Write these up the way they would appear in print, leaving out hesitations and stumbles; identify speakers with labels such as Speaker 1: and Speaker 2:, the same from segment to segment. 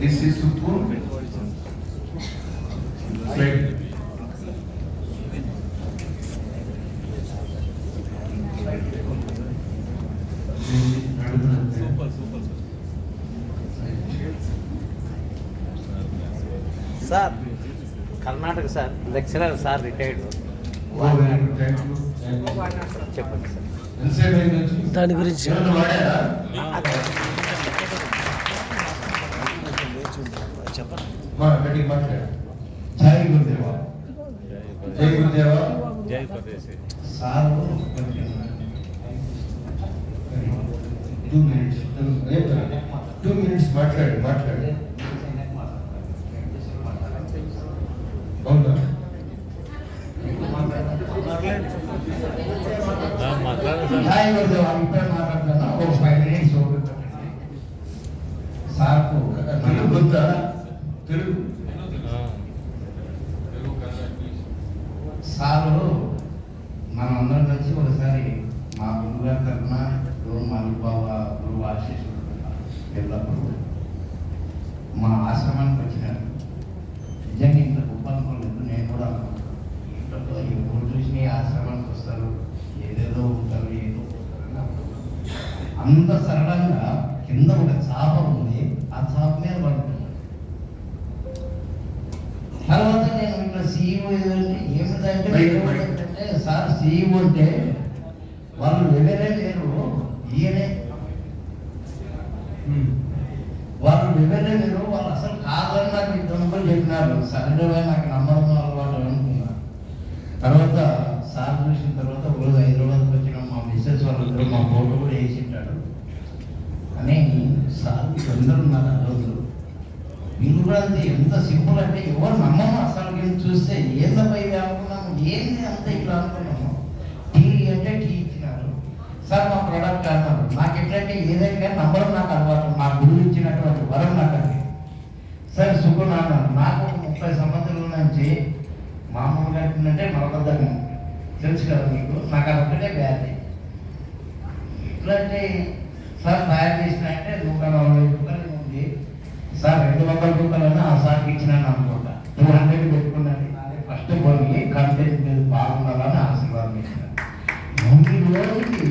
Speaker 1: This is Supur. Slide.
Speaker 2: Sir Karnataka sir lecturer sir retired చెప్పండి sir
Speaker 3: దాని గురించి
Speaker 1: చెప్పండి. జై గురుదేవా, జై గురుదేవా,
Speaker 2: జై పరదేశి
Speaker 1: సార్ 2 minutes మాట్లాడు అవునా? జై గురుదేవా ఇప్పుడే మాట్లాడుతున్నా, ఒక 5 minutes సార్కు తెలుగు సారు మనందరం కలిసి ఒకసారి మా గురుగారి తరఫున మా బాబా గురువు ఆశీస్సులు ఎల్లప్పుడు మా ఆశ్రమానికి వచ్చినారు. నిజంగా ఇంత గొప్ప అనుకోలేదు. నేను కూడా ఇంట్లో ఎప్పుడు చూసిన ఆశ్రమానికి వస్తారు, ఏదేదో ఉంటారు, ఏదో అంత సరళంగా కింద ఒక చాప ఉంది, ఆ చాప మీద పడుతుంది. తర్వాత నేను ఇట్లా సీఈఓ ఏమిటంటే సార్ సీఈఓ అంటే వాళ్ళు ఎవరే లేరు, ఈయనే వాళ్ళు ఎవరే లేరు, వాళ్ళు అసలు కాదని నాకు ఇద్దరు చెప్పినారు. సరేగా నాకు నమ్మడం అలవాటు అనుకున్నా. తర్వాత సార్ చూసిన తర్వాత రోజు హైదరాబాద్కి వచ్చిన మా మిస్సెస్ వాళ్ళందరూ మా ఫోటో కూడా వేసింటాడు అని సార్ అందరూ ఉన్నారు. ఆ రోజు వీళ్ళు కూడా అంతే, ఎంత సింపుల్ అంటే ఎవరు నమ్మము. అసలు నేను చూస్తే ఏందపై అనుకున్నాము, ఏంది అంత ఇట్లా అనుకున్నాము. టీ అంటే టీ ఇచ్చినారు సార్, మా ప్రోడక్ట్ అన్నారు. నాకు ఎట్లంటే ఏదైనా నమ్మడం నాకు అలవాటు, మా గురువు ఇచ్చినటువంటి వరం నాకు అది. సార్ సుఖం అన్నారు. నాకు 30 సంవత్సరాల నుంచి మామూలుగా అంటే మరొకద్దం తెలుసు కదా మీకు, నాకు అదొక్కటే వ్యాధి. ఎట్లంటే సార్ తయారు చేసిన అంటే 140 రూపాయలు ఉంది సార్, 200 రూపాయలన్నా ఆ సార్కి ఇచ్చినాను అనుకుంటా. 200 పెట్టుకున్నాను. ఫస్ట్ కొని కంటెంట్ మీద బాగుండాలని ఆశీర్వాదం ఇచ్చినాను. ఈ రోజుకి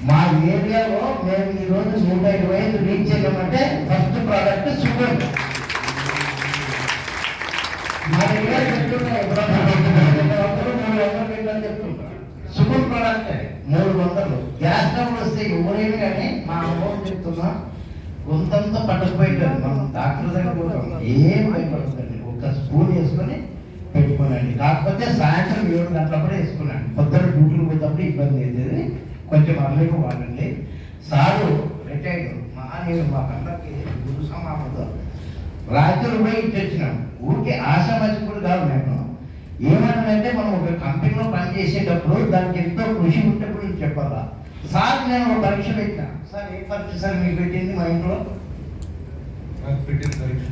Speaker 1: మా ఏరియాలో మేము ఈ రోజు 125 రీచ్ చేయమంటే ఫస్ట్ ప్రోడక్ట్ షుగర్. మా దగ్గర చెప్తున్నా షుగర్ ప్రోడక్ట్ 300. గ్యాస్ స్టవ్ వస్తే ఎవరైనా కానీ మా అమౌంట్ చెప్తున్నా కొంతంతా పట్టుకుపోయింటారు. మనం డాక్టర్ దగ్గర పోతాం, ఏం భయపడుతుంది. ఒక స్పూన్ వేసుకొని పెట్టుకోనండి. కాకపోతే సాయంత్రం 7 గంటలప్పుడు వేసుకున్నాను. పొద్దున డ్యూటీలు పోయేటప్పుడు ఇబ్బంది అవుతుంది, కొంచెం అర్లీగా వాడండి. సారు రిటైర్డ్ మా కళ్ళకి గురు సమాపంలో రాత్రులు పోయి ఇచ్చొచ్చినాం. ఊరికే ఆశామర్చిపుడు కాదు. నేను ఏమన్నానంటే మనం ఒక కంపెనీలో పని చేసేటప్పుడు దానికి ఎంతో కృషి ఉంటప్పుడు నేను చెప్పాలా. సార్ నేను ఒక పరీక్ష పెట్టినా. సార్ ఏ పరీక్ష సార్ మీకు పెట్టింది? మా ఇంట్లో పెట్టిన పరీక్ష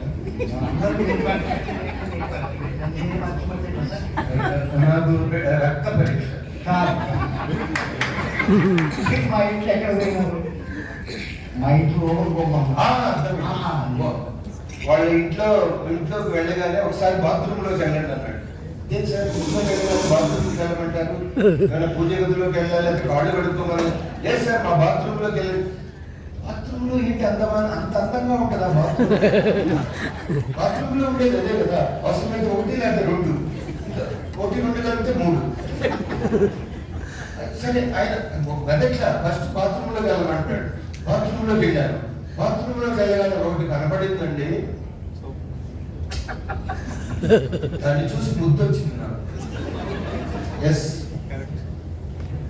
Speaker 1: రక్త పరీక్ష. మా ఇంట్లో ఎక్కడ పోయినారు? మా ఇంట్లో వాళ్ళ ఇంట్లోకి వెళ్ళగానే ఒకసారి బాత్రూంలోకి వెళ్ళండి అన్నాడు. లేదు సార్, ఇంట్లోకి వెళ్ళగానే బాత్రూమ్కి వెళ్ళమంటారు, ఏమైనా పూజ గదిలోకి వెళ్ళాలి, అది కాళ్ళు కడుక్కోమని. లేదు సార్, మా బాత్రూంలోకి వెళ్ళి. బాత్రూంలో ఏంటి అంత అందంగా ఉంటుందా? బాత్రూంలో ఉండేది అదే కదా. అవసరమైతే 1 లేదా 2, 1, 2 కలిపితే 3. సరే, ఆయన వెదట్లా ఫస్ట్ బాత్రూంలోకి వెళ్ళమంటాడు. బాత్రూంలోకి వెళ్ళాను. బాత్రూంలోకి వెళ్ళగానే ఒకటి కనపడిందండి. దాన్ని చూసి ముద్దు వచ్చింది నాకు. ఎస్,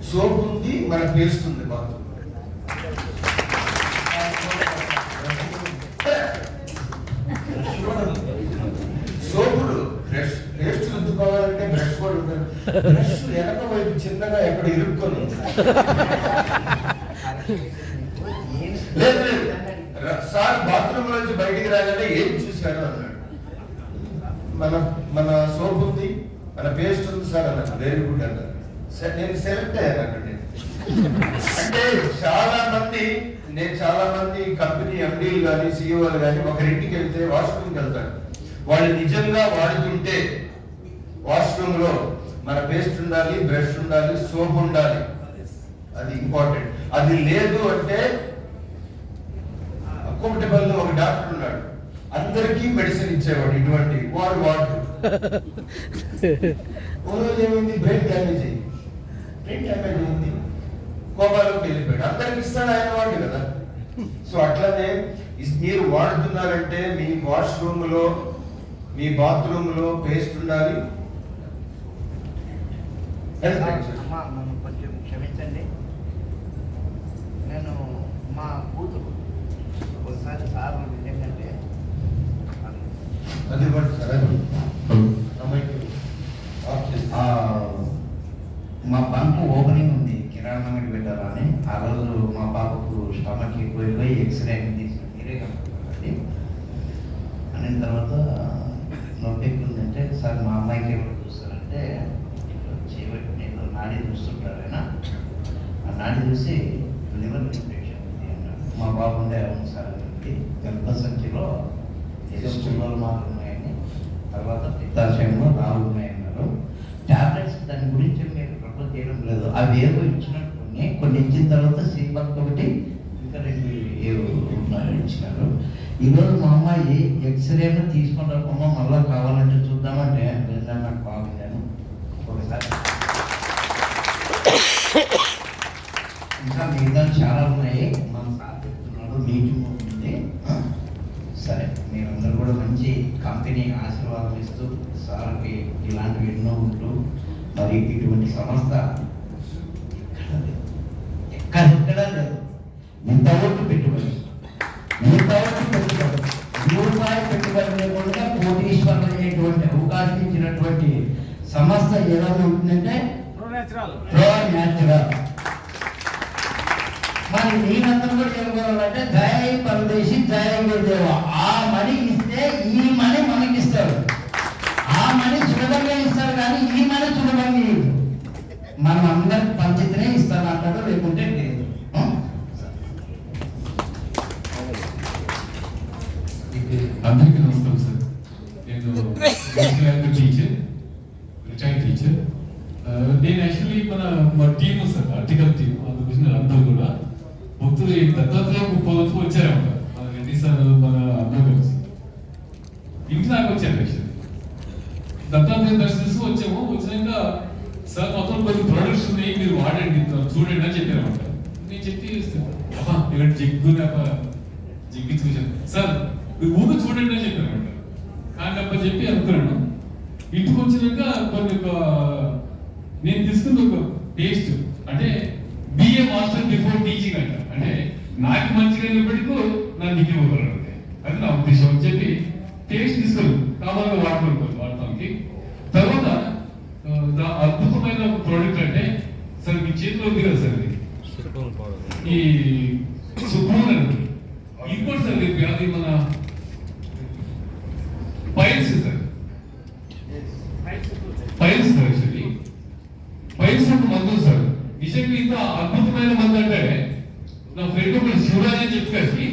Speaker 1: సోప్ ఉంది, మన పేస్ట్ ఉంది బాత్రూమ్. సోపుడు పేస్ట్ రుద్దుకోవాలంటే బ్రష్ కూడా ఉంటుంది. బ్రష్ వెనక వైపు చిన్నగా ఎక్కడ ఇరుక్కొని లేదు సార్ బాత్రూమ్ నుంచి బయటికి రాగానే ఏం చూశాడు అన్నాడు. మన సోప్ ఉంది, మన పేస్ట్ ఉంది సార్ అన్నాడు. వెరీ గుడ్ అన్నాడు. నేను సెలెక్ట్ అయ్యాను అక్కడ. అంటే చాలా మంది
Speaker 3: నేను చాలా మంది కంపెనీ ఎండీలు కానీ సీఈఓలు కానీ ఒకరింటికి వెళ్తే వాష్రూమ్కి వెళ్తాడు. వాళ్ళు నిజంగా వాడుతుంటే వాష్రూమ్ లో మన పేస్ట్ ఉండాలి, బ్రష్ ఉండాలి, సోప్ ఉండాలి, అది ఇంపార్టెంట్. అది లేదు అంటే అకౌంటబుల్ ఒక డాక్టర్ ఉన్నాడు, అందరికీ మెడిసిన్ ఇచ్చేవాడు. ఇటువంటి వాడు ఓ రోజు ఏమైంది, బ్రెయిన్ డ్యామేజ్ అయింది, కోమాలోకి వెళ్ళిపోయాడు. అందరికి ఇస్తాడు ఆయన వాడు కదా. సో అట్లనే మీరు వాడుతున్నారంటే మీ వాష్రూమ్ లో, మీ బాత్రూమ్ లో పేస్ట్ ఉండాలి.
Speaker 1: అమ్మా నన్ను కొంచెం క్షమించండి, నేను మా కూతురు ఒకసారి సార్ ఏంటంటే
Speaker 3: అది సరే
Speaker 1: మా బంక్ ఓపెనింగ్ ఉంది, కిరాణా అంగడి పెట్టాలని. ఆ రోజు మా పాపకు స్టమక్ ఎక్కువైపోయి ఎక్స్రే తీసిన మీరే కనుక్కోండి అనిన తర్వాత నొప్పి ఎక్కుందంటే సార్ మా అమ్మాయికి ఎవరు చూస్తారంటే చేయబట్టి నేను నాడి చూస్తుంటారు ఆయన. ఆ నాడి చూసి లివర్ ఇన్ఫెక్షన్ ఉంది అన్నాడు. మా బాబు ఉండే అవును సార్ అని గర్భసంచిలో ఏదో పుల్లలు మాత్రం ఉన్నాయని, తర్వాత పిత్తాశయంలో రాళ్ళు ఉన్నాయన్నారు. టాబ్లెట్స్ దాని గురించి మీరు ప్రపోజ్ చేయడం లేదు, అవి ఏవో ఇచ్చినట్టు కొన్ని ఇచ్చిన తర్వాత సీపక్ ఒకటి ఇంకా 2 ఇచ్చినారు. ఈరోజు మా అమ్మాయి ఎక్స్రేను తీసుకుని రాకుండా మళ్ళీ కావాలంటే చూద్దామంటే లేదా నాకు బాగుందాను ఒకసారి. ఇంకా మిగతా చాలా ఉన్నాయి, మన సార్ చెప్తున్నాడు మీటింగ్ ఉంది. సరే మీరందరూ కూడా మంచి కంపెనీ ఆశీర్వాదం ఇస్తూ సార్కి ఇలాంటివి ఎన్నో ఉంటూ మరి ఇటువంటి సంస్థ ఎక్కడెక్కడా లేదు. ఇంతవరకు పెట్టుబడి రూపాయి పెట్టుబడి లేకుండా కోటీశ్వరులు అయ్యేటువంటి అవకాశం ఇచ్చినటువంటి సంస్థ ఏదైనా ఉంటుందంటే ప్రో న్యాచురల్. మరి మీరందరూ కూడా ఏమనుకోవాలంటే జయ పరదేశి జయ గురుదేవ. ఆ మనీ ఇస్తే ఈ మనీ మనకి ఇస్తారు, ఆ మనీ సులభంగా ఇస్తారు కానీ ఈ మనీ సులభంగా ఇవ్వదు. మనం అందరికి పంచితేనే ఇస్తాను అంటాడు, లేకుంటే లేదు.
Speaker 4: అందరికీ నమస్కారం సార్. నేను టీచర్, రిటైర్డ్ టీచర్. నేను యాక్చువల్లీ మా టీమ్ సార్, ఆర్టికల్ టీమ్, అందుకోసం అందరూ కూడా భక్తులు దత్తాత్రేయ 30 వరకు వచ్చారన్నమాట. మన రెడ్డి సార్, మన అందరూ కలిసి ఇంటి దాకా వచ్చారు. యాక్చువల్లీ దత్తాత్రేయ దర్శనం వచ్చాము. వచ్చినాక సార్ మొత్తం కొన్ని ప్రొడక్ట్స్ ఉన్నాయి, మీరు వాడండి, చూడండి అని చెప్పారన్నమాట. నేను చెప్పి ఇక్కడ జిగ్గి చూశాను సార్, మీరు ఊరు చూడండి అని చెప్పారన్నమాట. కాకప్ప చెప్పి అనుకున్నాను. ఇంటికి వచ్చినాక కొన్ని నేను తీసుకున్న ఒక టేస్ట్ అంటే బిఏ మాస్టర్ బిఫోర్ టీచింగ్ అంట. అంటే నాకు మంచిగా అయినప్పటికీ నా డిగ్రీ ఇవ్వగలరు, అది నా ఉద్దేశం అని చెప్పి టేస్ట్ తీసుకొని కావాలని వాడతానికి. తర్వాత అద్భుతమైన ప్రోడక్ట్ అంటే సార్ మీ చేతిలో ఉంది కదా సార్, ఈ సుప్రూన్ అంటే ఇంకోటి సార్, అది మన piles sir, piles sir. Actually piles ఒక మందు సార్. నిజంగా ఇంత అద్భుతమైన మందు అంటే నా ఫ్రెండ్ ఒక శివరాజ్ అని చెప్పేసి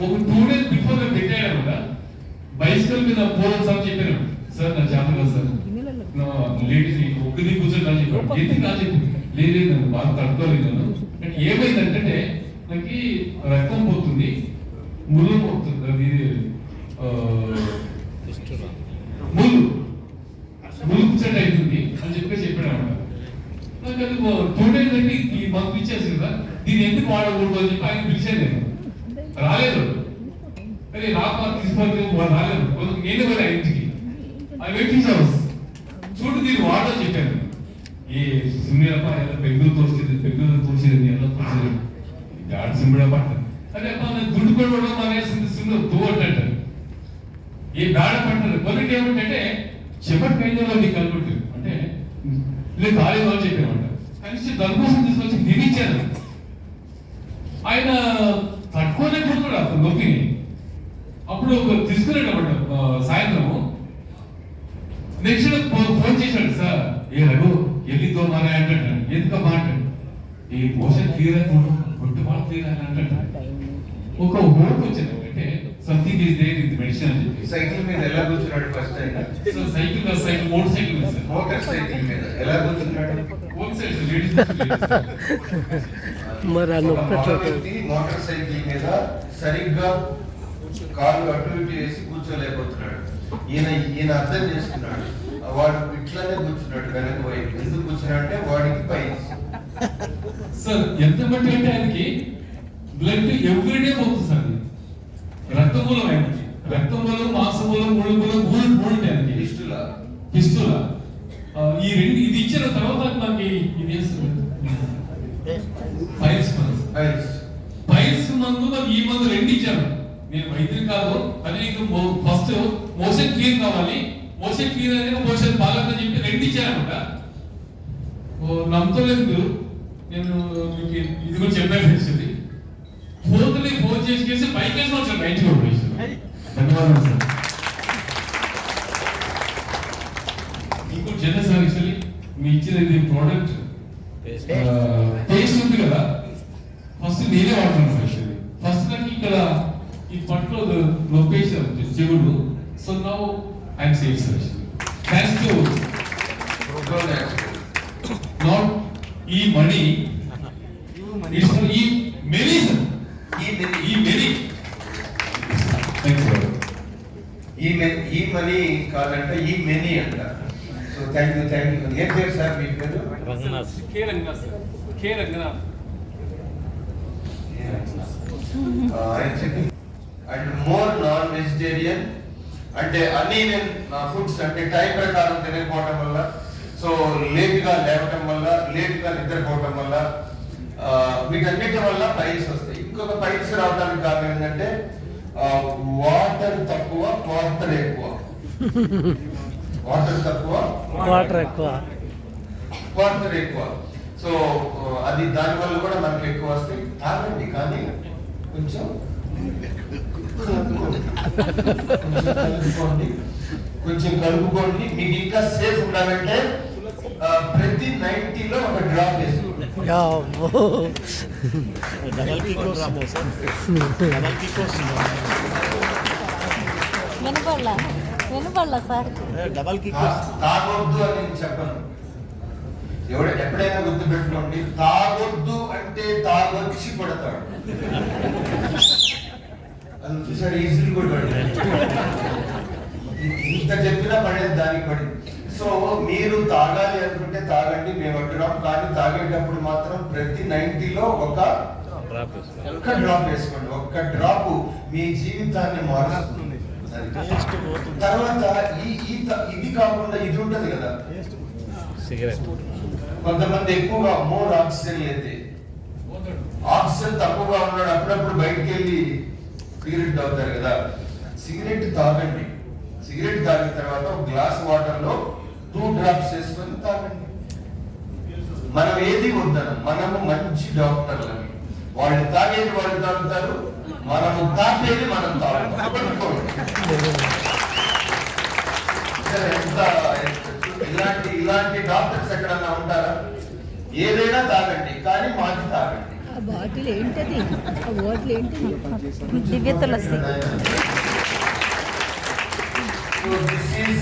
Speaker 4: ఒక 2 days బిఫోర్ నేను పెట్టాడు అనమాట. బైసికల్ మీద పోవడం సార్ చెప్పాను, సార్ నా జాతర సార్ నా లేడీస్ ఒక్కది కూర్చొని అని చెప్పాడు. ఎందుకు నా చెప్పి లేదు నన్ను బాగా తట్టుకోలేదు. అంటే ఏమైందంటే నాకు రక్తం పోతుంది, ముళ్ళు పోతుంది, అది ముళ్ళు కూర్చొని అవుతుంది అని చెప్పాడు అనమాట. నాకు అది 2 days అంటే ఈ మంత్ ఇచ్చేసి కదా, దీన్ని ఎందుకు వాడకూడదు అని చెప్పి ఆయన పిలిచాను. నేను రాలేదు, అరే రాపా తీసుకోవాలి రాలేదు. నేను వెళ్ళా ఇంటికి, ఆ వెయిటింగ్ హౌస్ చూడు దీన్ని వాడని చెప్పాను. ఏ సుమ్మిరప్ప ఎలా బెంగళూరు తోసేది ఎలా తోసేది గాడి సుమ్మిడప్ప అరే అప్ప నేను దుడ్డు కూడా మానేసింది సుమ్మ తోటంటారు. ఏ బ్యాడ పట్టారు. కొన్నిటి ఏమిటంటే చెప్పటి కైలో నీకు కనుకుంటుంది అంటే ఇలా కాలేదు అని చెప్పామంట. కనీసం దానికోసం తీసుకొచ్చి దిగించాను. ఆయన తట్టుకోనే కూడా నొప్పిని. అప్పుడు తీసుకున్నాడు అన్నమాట సాయంత్రము. నెక్స్ట్ ఫోన్ చేశాడు, సార్ ఏ రఘు ఎల్లితో మానే అంటాడు. ఎందుకు మాట ఈ మోషన్ క్లియర్ ఫుట్బాల్ ప్లేయర్ అని అంటే ఒక హోప్ వచ్చింది అంటే something is there in the medicine అని చెప్పి.
Speaker 3: సైకిల్ మీద ఎలా కూర్చున్నాడు first time?
Speaker 4: So cycle motor cycle ఉంది సార్.
Speaker 3: మోటార్ సైకిల్ మీద ఎలా కూర్చున్నాడు?
Speaker 4: వన్ సైడ్ లేడీస్
Speaker 5: మరి
Speaker 3: మోటార్ సైకిల్ మీద సరిగ్గా కాళ్ళు అటు ఇటు వేసి కూర్చోలేకపోతున్నాడు. ఈయన అర్థం చేసుకున్నాడు, వాడు ఇట్లానే కూర్చున్నాడు వెనక వైపు. ఎందుకు కూర్చున్నాడు అంటే వాడికి పై
Speaker 4: సార్ ఎంత బట్టి అంటే ఆయనకి బ్లడ్ ఎవ్రీడే పోతుంది సార్. రక్తమూలం ఆయనకి, రక్తమూలం, మాంసమూలం, ముళ్ళమూలం మూడు ఉంటాయి ఆయనకి. పిస్టులా ఈ రెండు ఇది ఇచ్చిన తర్వాత మనకి ఇది పైల్స్ మందు మరి ఈ మందు రెండు ఇచ్చారు. నేను వైద్యుని కాదు, కానీ నీకు ఫస్ట్ మోషన్ క్లీన్ కావాలి, మోషన్ క్లీన్ అనేది మోషన్ బాగాలని చెప్పి రెండు ఇచ్చారనమాట. నమ్మలేదు మీరు, నేను మీకు ఇది కూడా చెప్పాను తెలిసింది. ఫోన్ చేసి బైక్ వేసి వచ్చాను బయటకు కూడా. ధన్యవాదాలు సార్. ఇంకోటి చిన్న సార్, యాక్చువల్లీ మీ ఇచ్చిన ఇది ప్రోడక్ట్ టేస్ట్ ఉంది కదా, ఫస్ట్ నేనే వాడుతున్నాను. యాక్చువల్లీ ఫస్ట్ నాకు ఇక్కడ ఈ పట్లో లొకేషన్ చెవుడు. So now I'm safe sir. Thanks to not ఈ మనీ, ఇట్స్ ఫర్ ఈ మెనీ సార్. ఈ మెనీ
Speaker 3: ఈ మనీ కాదంటే ఈ మెనీ అంట. So thank you. ఏం పేరు సార్ మీ పేరు?
Speaker 2: Ranganath.
Speaker 4: K Ranganath sir. K Ranganath.
Speaker 3: And more non vegetarian అంటే అన్ని ఫుడ్స్ అంటే టైం ప్రకారం తినకపోవడం వల్ల, సో లేట్గా లేవటం వల్ల, లేట్గా నిద్రపోవటం వల్ల, వీటన్నిటి వల్ల పైల్స్ వస్తాయి. ఇంకొక పైల్స్ రావడానికి కారణం ఏంటంటే వాటర్ తక్కువ, వాటర్ ఎక్కువ. వాటర్ తక్కువ,
Speaker 5: వాటర్ ఎక్కువ.
Speaker 3: వాటర్ ఎక్కువ. సో అది దాని వల్ల కూడా మనకి ఎక్కువ వస్తాయి. తాగండి, కానీ కొంచెం కలుపుకోండి. మీకు ఇంకా సేఫ్ ఉండాలంటే ప్రతి 90లో ఒక డ్రాప్ వేసుకోండి.
Speaker 6: వినపడలా సార్.
Speaker 3: తాగొద్దు అని నేను చెప్పను. ఎప్పుడైనా గుర్తు పెట్టుకోండి, తాగొద్దు అంటే తాగొచ్చి పడతాడు. అది చూసాడు, ఈజీలు కూడా పడింది. ఇంత చెప్పినా పడేది, దానికి పడింది. సో మీరు తాగాలి అనుకుంటే తాగండి, మేము అంటున్నాం. కానీ తాగేటప్పుడు మాత్రం ప్రతి 90లో ఒక్క డ్రాప్ వేసుకోండి. ఒక్క డ్రాప్ మీ జీవితాన్ని మారుస్తుంది. తర్వాత ఇది కాకుండా ఇది ఉంటది కదా
Speaker 2: సిగరెట్.
Speaker 3: కొంతమంది ఎక్కువగా మోర్ ఆక్సిజన్ అయితే, ఆక్సిజన్ తక్కువగా ఉన్నాడు, అప్పుడప్పుడు బయటికి వెళ్ళి సిగరెట్ తాగుతారు కదా. సిగరెట్ తాగండి. సిగరెట్ తాగిన తర్వాత ఒక గ్లాస్ వాటర్ లో 2 డ్రాప్స్ వేసుకొని తాగండి. మనం ఏది వద్దనం, మనము మంచి డాక్టర్లని. వాళ్ళు తాగేది వాళ్ళు తాగుతారు, మనము తాగేది మనం తాగుతాం. ఇలాంటి డాక్టర్స్ ఎక్కడన్నా ఉంటారా? ఏదైనా తాగండి, కానీ మాది తాగండి.
Speaker 6: ఆ బాటిల్ ఏంటది? ఆ బాటిల్ ఏంటది? దివ్య తులసి.
Speaker 3: So this is